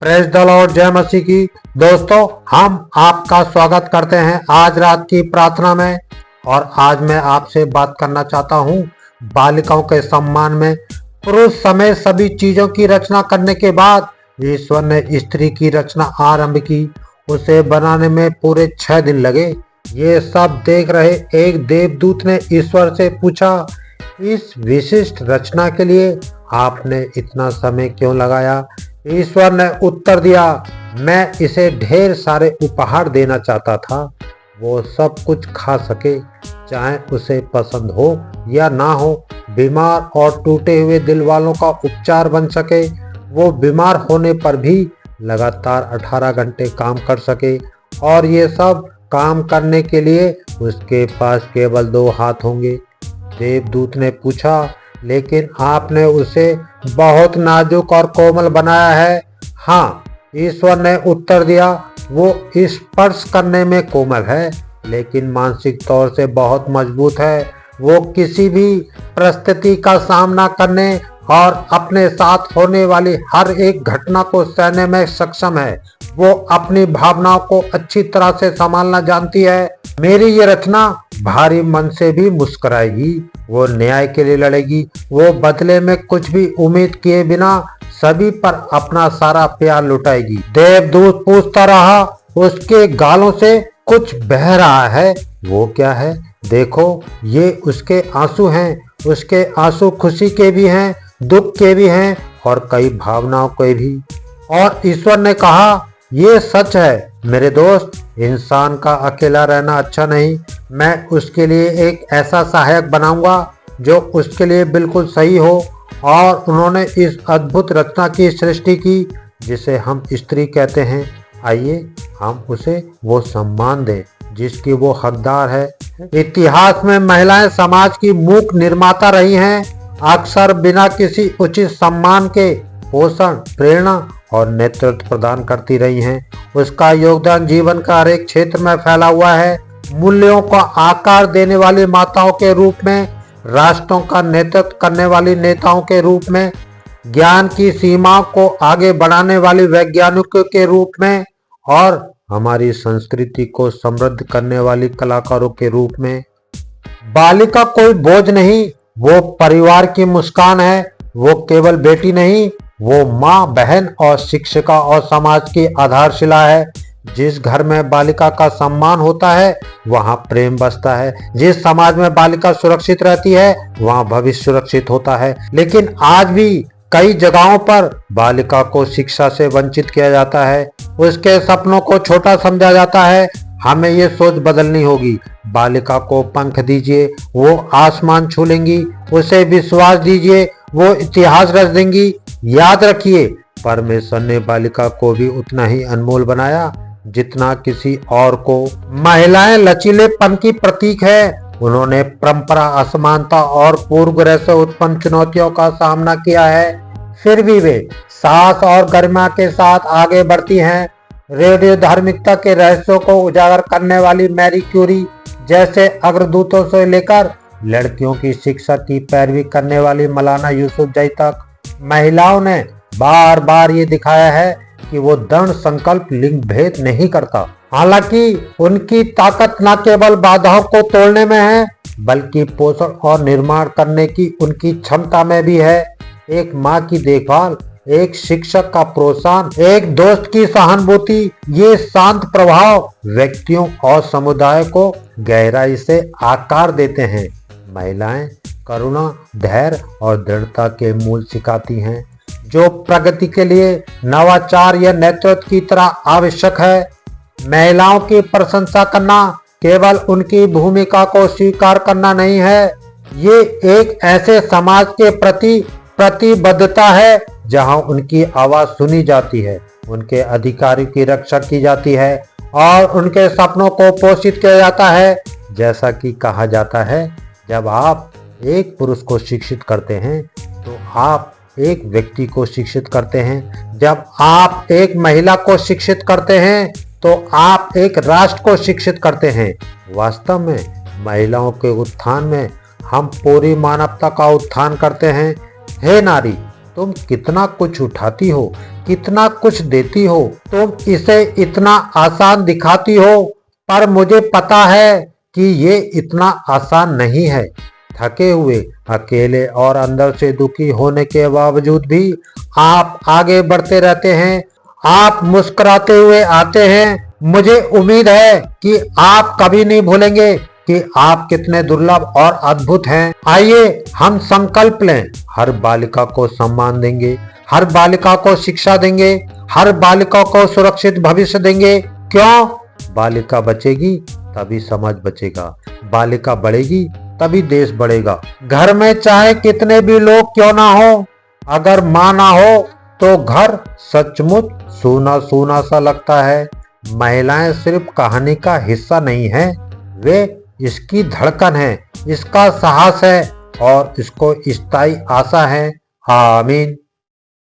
Praise the Lord, जय मसीह की। दोस्तों, हम आपका स्वागत करते हैं आज रात की प्रार्थना में। और आज मैं आपसे बात करना चाहता हूँ बालिकाओं के सम्मान में। पुरुष समेत सभी चीजों की रचना करने के बाद ईश्वर ने स्त्री की रचना आरंभ की। उसे बनाने में पूरे 6 दिन लगे। ये सब देख रहे एक देवदूत ने ईश्वर से पूछा, इस विशिष्ट रचना के लिए आपने इतना समय क्यों लगाया? ईश्वर ने उत्तर दिया, मैं इसे ढेर सारे उपहार देना चाहता था। वो सब कुछ खा सके, चाहे उसे पसंद हो या ना हो। बीमार और टूटे हुए दिल वालों का उपचार बन सके। वो बीमार होने पर भी लगातार 18 घंटे काम कर सके। और ये सब काम करने के लिए उसके पास केवल 2 हाथ होंगे। देवदूत ने पूछा, लेकिन आपने उसे बहुत नाजुक और कोमल बनाया है। हाँ, ईश्वर ने उत्तर दिया, वो स्पर्श करने में कोमल है, लेकिन मानसिक तौर से बहुत मजबूत है। वो किसी भी परिस्थिति का सामना करने और अपने साथ होने वाली हर एक घटना को सहने में सक्षम है। वो अपनी भावनाओं को अच्छी तरह से संभालना जानती है। मेरी ये रचना भारी मन से भी मुस्कुराएगी। वो न्याय के लिए लड़ेगी। वो बदले में कुछ भी उम्मीद किए बिना सभी पर अपना सारा प्यार लुटाएगी। देवदूत पूछता रहा, उसके गालों से कुछ बह रहा है। वो क्या है? देखो, ये उसके आंसू हैं। उसके आंसू खुशी के भी हैं, दुख के भी हैं और कई भावनाओं के भी। और ईश्वर ने कहा, ये सच है मेरे दोस्त, इंसान का अकेला रहना अच्छा नहीं। मैं उसके लिए एक ऐसा सहायक बनाऊंगा जो उसके लिए बिल्कुल सही हो। और उन्होंने इस अद्भुत रचना की सृष्टि की जिसे हम स्त्री कहते हैं। आइए हम उसे वो सम्मान दें जिसकी वो हकदार है। इतिहास में महिलाएं समाज की मूक निर्माता रही हैं, अक्सर बिना किसी उचित सम्मान के पोषण, प्रेरणा और नेतृत्व प्रदान करती रही हैं। उसका योगदान जीवन का हर एक क्षेत्र में फैला हुआ है। मूल्यों को आकार देने वाली माताओं के रूप में, राष्ट्रों का नेतृत्व करने वाली नेताओं के रूप में, ज्ञान की सीमाओं को आगे बढ़ाने वाली वैज्ञानिकों के रूप में और हमारी संस्कृति को समृद्ध करने वाली कलाकारों के रूप में। बालिका कोई बोझ नहीं, वो परिवार की मुस्कान है। वो केवल बेटी नहीं, वो माँ, बहन और शिक्षिका और समाज की आधारशिला है। जिस घर में बालिका का सम्मान होता है वहाँ प्रेम बसता है। जिस समाज में बालिका सुरक्षित रहती है वहाँ भविष्य सुरक्षित होता है। लेकिन आज भी कई जगहों पर बालिका को शिक्षा से वंचित किया जाता है। उसके सपनों को छोटा समझा जाता है। हमें ये सोच बदलनी होगी। बालिका को पंख दीजिए, वो आसमान छू लेंगी। उसे विश्वास दीजिए, वो इतिहास रच देंगी। याद रखिए, परमेश्वर ने बालिका को भी उतना ही अनमोल बनाया जितना किसी और को। महिलाएं लचीलेपन की प्रतीक है। उन्होंने परंपरा, असमानता और पूर्वग्रह से उत्पन्न चुनौतियों का सामना किया है, फिर भी वे साहस और गरिमा के साथ आगे बढ़ती हैं। रेडियो धार्मिकता के रहस्यों को उजागर करने वाली मैरी क्यूरी जैसे अग्रदूतों से लेकर लड़कियों की शिक्षा की पैरवी करने वाली मौलाना यूसुफजई तक महिलाओं ने बार बार ये दिखाया है कि वो दृढ़ संकल्प लिंग भेद नहीं करता। हालांकि उनकी ताकत न केवल बाधाओं को तोड़ने में है बल्कि पोषण और निर्माण करने की उनकी क्षमता में भी है। एक माँ की देखभाल, एक शिक्षक का प्रोत्साहन, एक दोस्त की सहानुभूति, ये शांत प्रभाव व्यक्तियों और समुदाय को गहराई से आकार देते हैं। महिलाएं करुणा, धैर्य और दृढ़ता के मूल सिखाती हैं, जो प्रगति के लिए नवाचार या नेतृत्व की तरह आवश्यक है। महिलाओं की प्रशंसा करना केवल उनकी भूमिका को स्वीकार करना नहीं है, ये एक ऐसे समाज के प्रति प्रतिबद्धता है जहां उनकी आवाज सुनी जाती है, उनके अधिकारों की रक्षा की जाती है और उनके सपनों को पोषित किया जाता है। जैसा कि कहा जाता है, जब आप एक पुरुष को शिक्षित करते हैं तो आप एक व्यक्ति को शिक्षित करते हैं। जब आप एक महिला को शिक्षित करते हैं तो आप एक राष्ट्र को शिक्षित करते हैं। वास्तव में महिलाओं के उत्थान में हम पूरी मानवता का उत्थान करते हैं। हे नारी, तुम कितना कुछ उठाती हो, कितना कुछ देती हो, तुम इसे इतना आसान दिखाती हो, पर मुझे पता है कि ये इतना आसान नहीं है। थके हुए, अकेले और अंदर से दुखी होने के बावजूद भी आप आगे बढ़ते रहते हैं। आप मुस्कुराते हुए आते हैं। मुझे उम्मीद है कि आप कभी नहीं भूलेंगे कि आप कितने दुर्लभ और अद्भुत हैं। आइए हम संकल्प लें, हर बालिका को सम्मान देंगे, हर बालिका को शिक्षा देंगे, हर बालिका को सुरक्षित भविष्य देंगे। क्यों? बालिका बचेगी तभी समाज बचेगा, बालिका बढ़ेगी तभी देश बढ़ेगा। घर में चाहे कितने भी लोग क्यों ना हो, अगर माँ ना हो तो घर सचमुच सूना सूना सा लगता है। महिलाएं सिर्फ कहानी का हिस्सा नहीं है, वे इसकी धड़कन है, इसका साहस है और इसको स्थायी आशा है। आमीन।